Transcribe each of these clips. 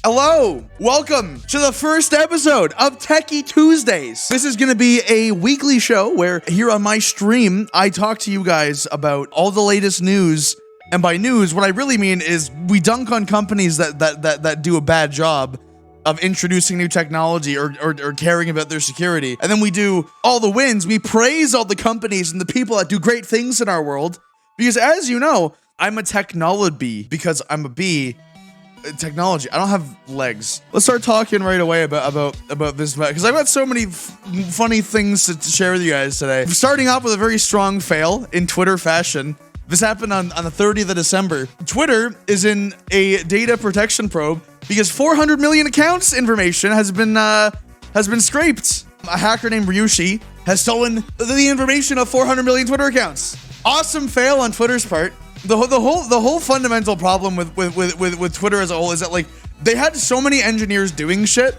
Hello, welcome to the first episode of Techie Tuesdays. This is going to be a weekly show where here on my stream, I talk to you guys about all the latest news. And by news, what I really mean is we dunk on companies that do a bad job of introducing new technology or caring about their security. And then we do all the wins. We praise all the companies and the people that do great things in our world. Because as you know, I'm a technology because I'm a bee. Technology. I don't have legs. Let's start talking right away about this because I've got so many funny things to share with you guys today. Starting off with a very strong fail in Twitter fashion. This happened on the 30th of December. Twitter is in a data protection probe because 400 million accounts information has been scraped. A hacker named Ryushi has stolen the information of 400 million Twitter accounts. Awesome fail on Twitter's part. The whole fundamental problem with Twitter as a whole is that like they had so many engineers doing shit,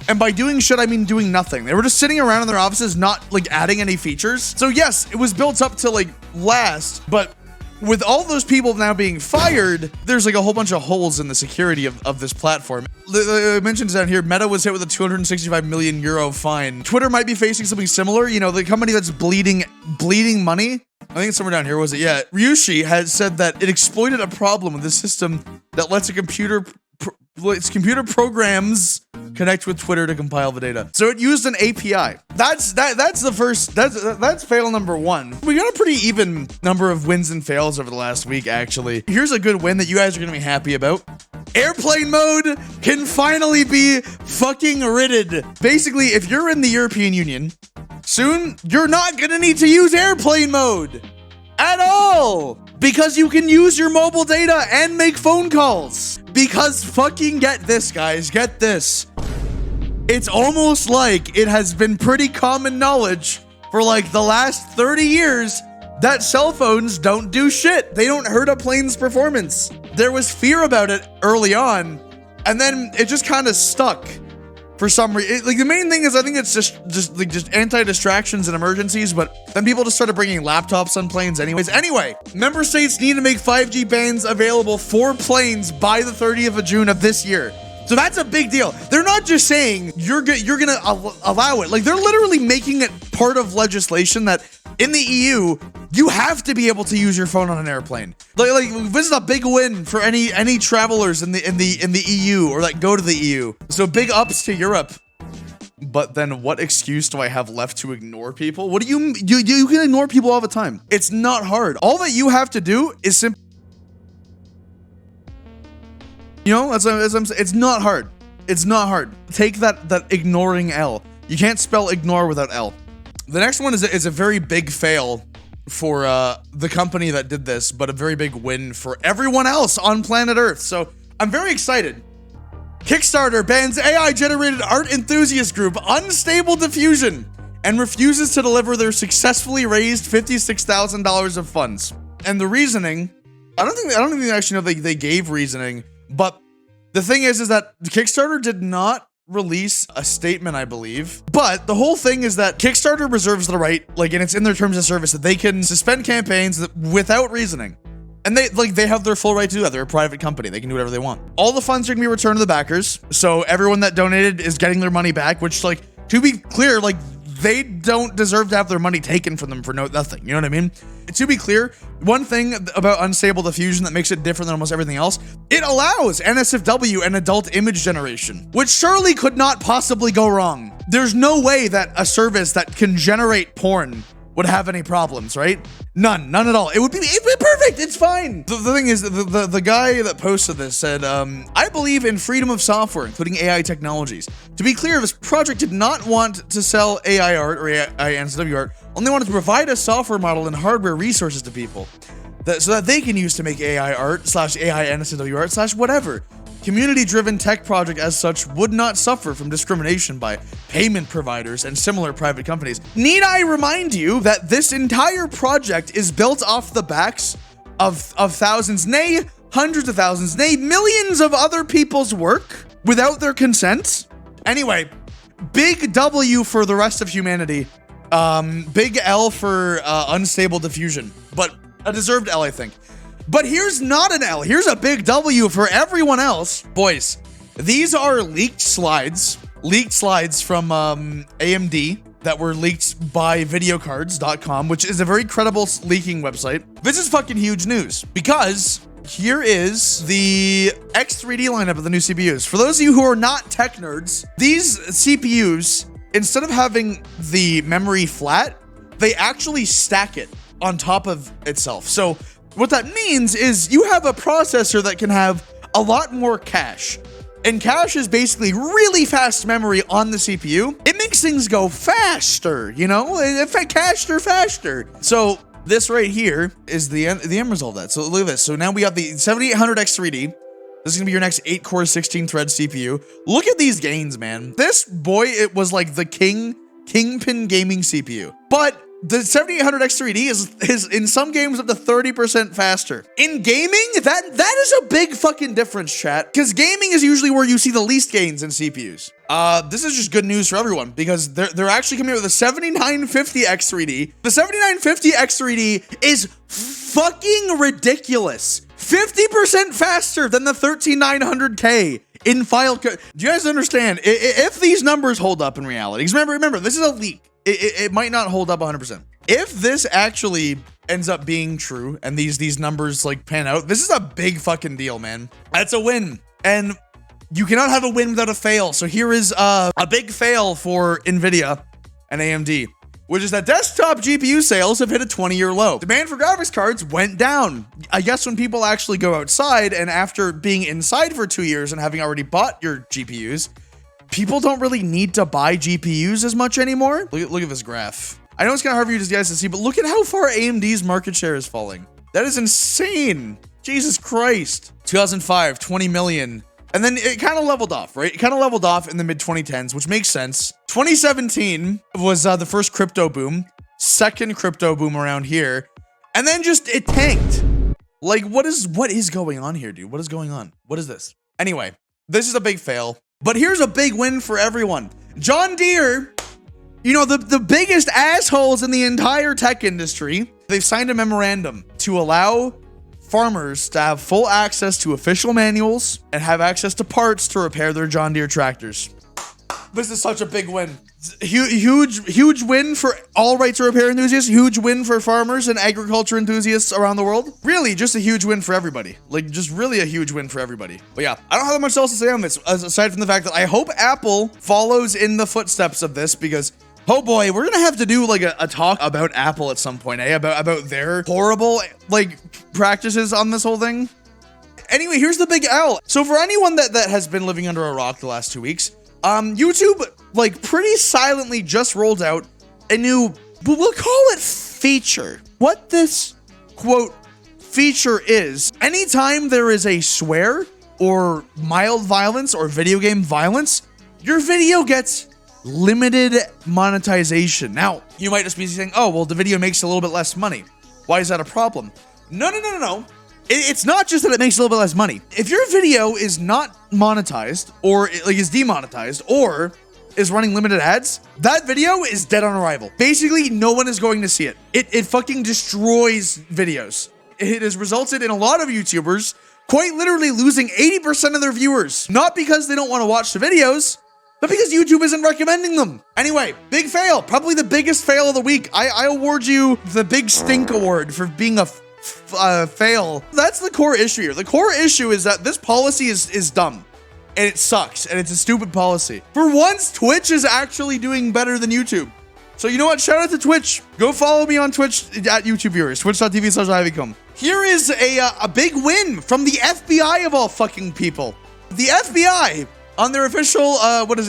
and by doing shit I mean doing nothing. They were just sitting around in their offices not like adding any features. So yes, it was built up to like last, but with all those people now being fired, there's like a whole bunch of holes in the security of this platform. It mentions down here, Meta was hit with a 265 million euro fine. Twitter might be facing something similar. You know, the company that's bleeding money. I think it's somewhere down here, was it? Yeah. Ryushi has said that it exploited a problem with the system that lets its computer programs connect with Twitter to compile the data. So it used an API. That's fail number one. We got a pretty even number of wins and fails over the last week, actually. Here's a good win that you guys are gonna be happy about. Airplane mode can finally be fucking ridded. Basically, if you're in the European Union, soon you're not gonna need to use airplane mode at all because you can use your mobile data and make phone calls. Because fucking get this, guys, get this. It's almost like it has been pretty common knowledge for like the last 30 years that cell phones don't do shit. They don't hurt a plane's performance. There was fear about it early on, and then it just kind of stuck for some reason. Like the main thing is I think it's just anti-distractions and emergencies, but then people just started bringing laptops on planes anyways. Anyway, member states need to make 5G bands available for planes by the 30th of June of this year. So that's a big deal. They're not just saying you're gonna allow it. Like they're literally making it part of legislation that in the EU, you have to be able to use your phone on an airplane. Like this is a big win for any travelers in the EU or that go to the EU. So big ups to Europe. But then what excuse do I have left to ignore people? What do you can ignore people all the time. It's not hard. All that you have to do is simply, you know, it's not hard. It's not hard. Take that ignoring L. You can't spell ignore without L. The next one is a very big fail for the company that did this, but a very big win for everyone else on planet Earth. So I'm very excited. Kickstarter bans AI-generated art enthusiast group Unstable Diffusion and refuses to deliver their successfully raised $56,000 of funds. And the reasoning, I don't think they actually know they gave reasoning, but the thing is that Kickstarter did not release a statement, I believe. But the whole thing is that Kickstarter reserves the right, like, and it's in their terms of service that they can suspend campaigns without reasoning. And they have their full right to do that. They're a private company. They can do whatever they want. All the funds are gonna be returned to the backers. So everyone that donated is getting their money back, which, like, to be clear, like, they don't deserve to have their money taken from them for nothing. You know what I mean? To be clear, one thing about Unstable Diffusion that makes it different than almost everything else, it allows NSFW and adult image generation, which surely could not possibly go wrong. There's no way that a service that can generate porn would have any problems, right? None at all. It'd be perfect. It's fine. The thing is, the guy that posted this said, I believe in freedom of software, including AI technologies. To be clear, this project did not want to sell AI art or AI NSW art, only wanted to provide a software model and hardware resources to people so that they can use to make AI art / AI NSW art / whatever. Community-driven tech project as such would not suffer from discrimination by payment providers and similar private companies. Need I remind you that this entire project is built off the backs of thousands, nay, hundreds of thousands, nay, millions of other people's work without their consent? Anyway, big W for the rest of humanity. Big L for Unstable Diffusion, but a deserved L, I think. But here's not an L. Here's a big W for everyone else. Boys, These are leaked slides from AMD that were leaked by videocards.com, which is a very credible leaking website. This is fucking huge news because here is the X3D lineup of the new CPUs. For those of you who are not tech nerds, these CPUs, instead of having the memory flat, they actually stack it on top of itself. So what that means is you have a processor that can have a lot more cache. And cache is basically really fast memory on the CPU. It makes things go faster, you know? Faster. So this right here is the end result of that. So look at this. So now we have the 7800X3D. This is gonna be your next 8-core, 16-thread CPU. Look at these gains, man. This boy, it was like the kingpin gaming CPU. But the 7800X3D is in some games up to 30% faster. In gaming, that is a big fucking difference, chat. Because gaming is usually where you see the least gains in CPUs. This is just good news for everyone because they're actually coming out with a 7950X3D. The 7950X3D is fucking ridiculous. 50% faster than the 13900K in file. Do you guys understand? If these numbers hold up in reality, because remember, this is a leak. It might not hold up 100%. If this actually ends up being true and these numbers like pan out, this is a big fucking deal, man. That's a win. And you cannot have a win without a fail. So here is a big fail for NVIDIA and AMD, which is that desktop GPU sales have hit a 20-year low. Demand for graphics cards went down. I guess when people actually go outside and after being inside for 2 years and having already bought your GPUs, people don't really need to buy GPUs as much anymore. Look at this graph. I know it's kind of hard for you guys to see, but look at how far AMD's market share is falling. That is insane. Jesus Christ. 2005, 20 million. And then it kind of leveled off, right? It kind of leveled off in the mid 2010s, which makes sense. 2017 was the first crypto boom, second crypto boom around here. And then just it tanked. Like, what is going on here, dude? What is going on? What is this? Anyway, this is a big fail. But here's a big win for everyone. John Deere, you know, the biggest assholes in the entire tech industry, they've signed a memorandum to allow farmers to have full access to official manuals and have access to parts to repair their John Deere tractors. This is such a big win. Huge win for all right to repair enthusiasts. Huge win for farmers and agriculture enthusiasts around the world. Really, just a huge win for everybody. Like, just really a huge win for everybody. But yeah, I don't have much else to say on this, aside from the fact that I hope Apple follows in the footsteps of this because, oh boy, we're gonna have to do like a talk about Apple at some point, eh? About their horrible, like, practices on this whole thing. Anyway, here's the big L. So for anyone that has been living under a rock the last 2 weeks, YouTube, like, pretty silently just rolled out a new, we'll call it feature. What this, quote, feature is, anytime there is a swear or mild violence or video game violence, your video gets limited monetization. Now, you might just be saying, oh, well, the video makes a little bit less money. Why is that a problem? No. It's not just that it makes a little bit less money. If your video is not monetized or like is demonetized or is running limited ads, that video is dead on arrival. Basically, no one is going to see it. It fucking destroys videos. It has resulted in a lot of YouTubers quite literally losing 80% of their viewers. Not because they don't want to watch the videos, but because YouTube isn't recommending them. Anyway, big fail. Probably the biggest fail of the week. I award you the Big Stink Award for being a fail. That's the core issue here. The core issue is that this policy is dumb and it sucks and it's a stupid policy. For once, Twitch is actually doing better than YouTube. So you know what? Shout out to Twitch. Go follow me on Twitch at YouTube viewers. Twitch.tv/IvyComb. Here is a big win from the FBI of all fucking people. The FBI on their official,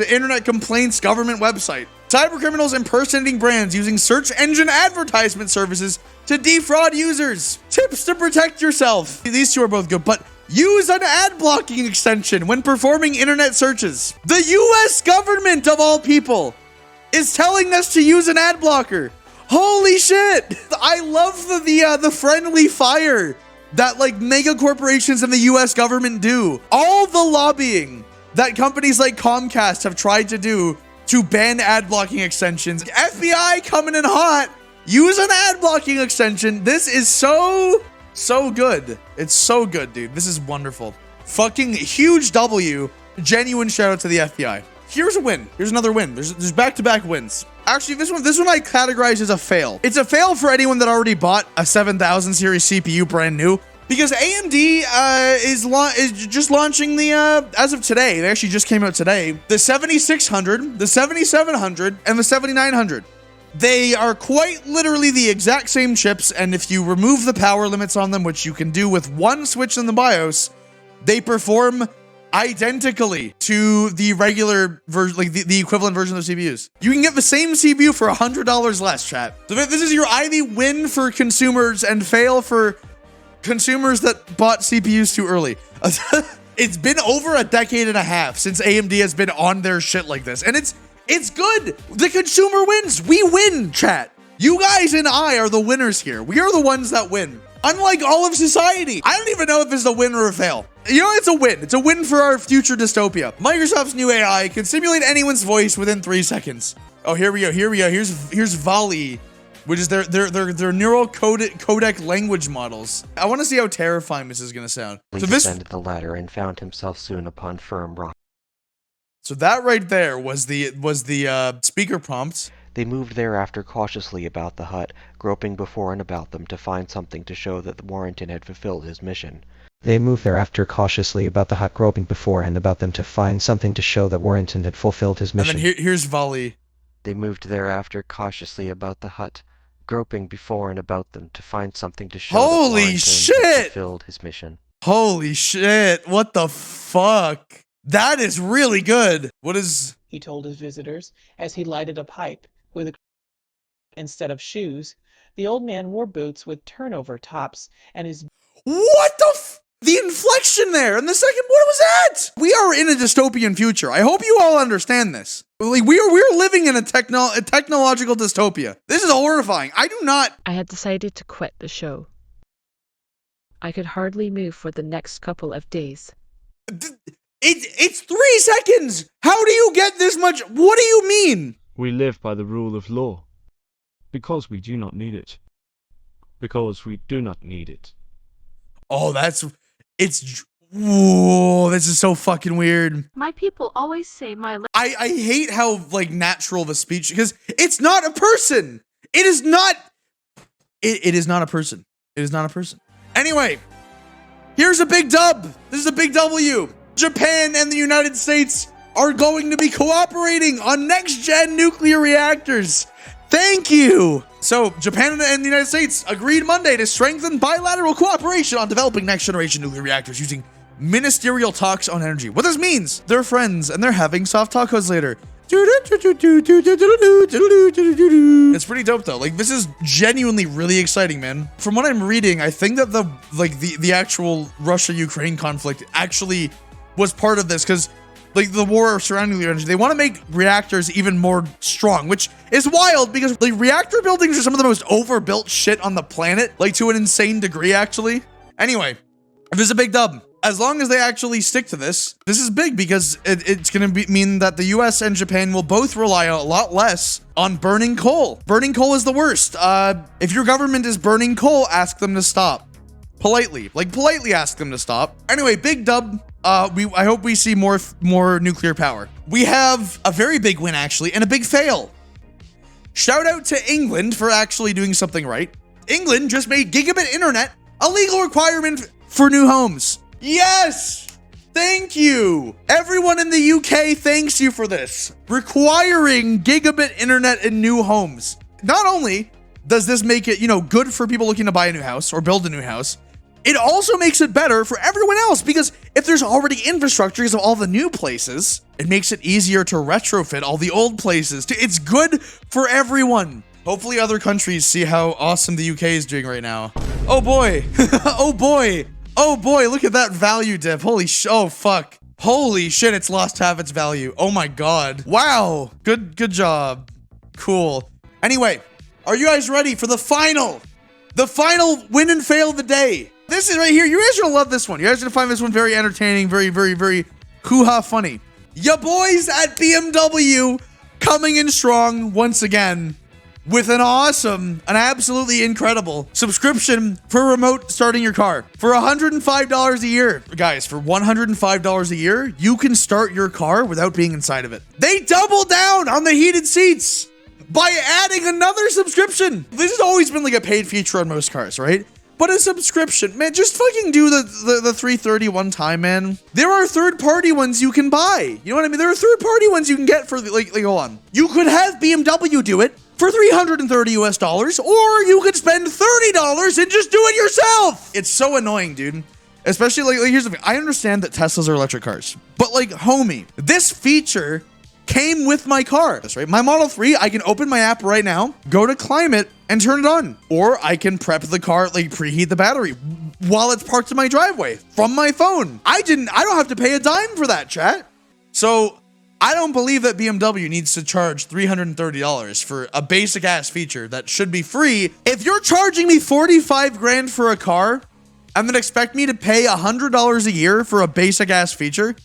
Internet Complaints Government website. Cybercriminals impersonating brands using search engine advertisement services to defraud users. Tips to protect yourself. These two are both good, but use an ad blocking extension when performing internet searches. The US government of all people is telling us to use an ad blocker. Holy shit. I love the friendly fire that like mega corporations and the US government do. All the lobbying that companies like Comcast have tried to do to ban ad blocking extensions. FBI coming in hot. Use an ad blocking extension. This is so good. It's so good, dude. This is wonderful. Fucking huge W Genuine shout out to the FBI. Here's a win. Here's another win. There's back-to-back wins. Actually, this one I categorize as a fail. It's a fail for anyone that already bought a 7000 series CPU brand new, because AMD is just launching the as of today. They actually just came out today. The 7600, the 7700, and the 7900. They are quite literally the exact same chips, and if you remove the power limits on them, which you can do with one switch in the BIOS, they perform identically to the regular version, like the equivalent version of CPUs. You can get the same CPU for $100 less, chat. So this is your either win for consumers and fail for consumers that bought CPUs too early. It's been over a decade and a half since AMD has been on their shit like this, and it's good. The consumer wins. We win, chat. You guys and I are the winners here. We are the ones that win. Unlike all of society. I don't even know if it's a win or a fail. You know, it's a win. It's a win for our future dystopia. Microsoft's new AI can simulate anyone's voice within 3 seconds. Oh, here we go. Here's Volley, which is their neural codec language models. I want to see how terrifying this is going to sound. He descended the ladder and found himself soon upon firm rock. So that right there was the speaker prompt. They moved thereafter cautiously about the hut, groping before and about them to find something to show that Warrington had fulfilled his mission. They moved thereafter cautiously about the hut, groping before and about them to find something to show that Warrington had fulfilled his mission. And then here's Volley. They moved thereafter cautiously about the hut, groping before and about them to find something to show that Warrington had fulfilled his mission. Holy shit, what the fuck? That is really good. What is... He told his visitors as he lighted a pipe with a... Instead of shoes, the old man wore boots with turnover tops, and his... What the inflection there in the second, what was that? We are in a dystopian future. I hope you all understand this. Like, we're living in a technological dystopia. This is horrifying. I had decided to quit the show. I could hardly move for the next couple of days. It's 3 seconds. How do you get this much? What do you mean? We live by the rule of law. Because we do not need it. Because we do not need it. Oh, whoa, this is so fucking weird. My people always say I hate how, like, natural the speech, because it's not a person. It is not a person. It is not a person. Anyway, here's a big dub. This is a big W. Japan and the United States are going to be cooperating on next-gen nuclear reactors. Thank you. So, Japan and the United States agreed Monday to strengthen bilateral cooperation on developing next-generation nuclear reactors using ministerial talks on energy. What this means, they're friends and they're having soft tacos later. It's pretty dope though. Like, this is genuinely really exciting, man. From what I'm reading, I think that the actual Russia-Ukraine conflict actually was part of this, because like the war surrounding the energy, they want to make reactors even more strong, which is wild because like reactor buildings are some of the most overbuilt shit on the planet, like to an insane degree actually. Anyway, this is a big dub. As long as they actually stick to this is big, because it's going to mean that the US and Japan will both rely a lot less on burning coal. Burning coal is the worst. If your government is burning coal, ask them to stop. Politely ask them to stop. Anyway, big dub. I hope we see more nuclear power. We have a very big win actually, and a big fail. Shout out to England for actually doing something right. England just made gigabit internet a legal requirement for new homes. Yes! Thank you! Everyone in the UK thanks you for this. Requiring gigabit internet in new homes. Not only does this make it, good for people looking to buy a new house or build a new house, it also makes it better for everyone else, because if there's already infrastructures of all the new places, it makes it easier to retrofit all the old places. It's good for everyone. Hopefully other countries see how awesome the UK is doing right now. Oh boy. Oh boy. Oh boy, look at that value dip. Oh fuck. Holy shit, it's lost half its value. Oh my god. Wow. Good job. Cool. Anyway, are you guys ready for the final win and fail of the day? This is right here. You guys are gonna love this one. You guys are gonna find this one very entertaining, very, very, very hoo-ha funny. Ya boys at BMW coming in strong once again. with an absolutely incredible subscription for remote starting your car for $105 a year. Guys, for $105 a year, you can start your car without being inside of it. They double down on the heated seats by adding another subscription. This has always been like a paid feature on most cars, right? But a subscription, man, just fucking do the 330 one time, man. There are third-party ones you can buy. You know what I mean? There are third-party ones you can get for like hold on. You could have BMW do it for $330 US, or you could spend $30 and just do it yourself. It's so annoying, dude. Especially like here's the thing. I understand that Teslas are electric cars, but like, homie, this feature came with my car. That's right. My Model 3, I can open my app right now, go to climate and turn it on. Or I can prep the car, like preheat the battery while it's parked in my driveway from my phone. I don't have to pay a dime for that, chat. So I don't believe that BMW needs to charge $330 for a basic ass feature that should be free. If you're charging me 45 grand for a car and then expect me to pay $100 a year for a basic ass feature,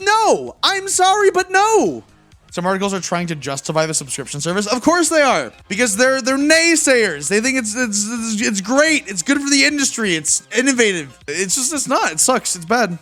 no, I'm sorry, but no. Some articles are trying to justify the subscription service. Of course they are, because they're naysayers. They think it's great. It's good for the industry. It's innovative. It's not. It sucks. It's bad.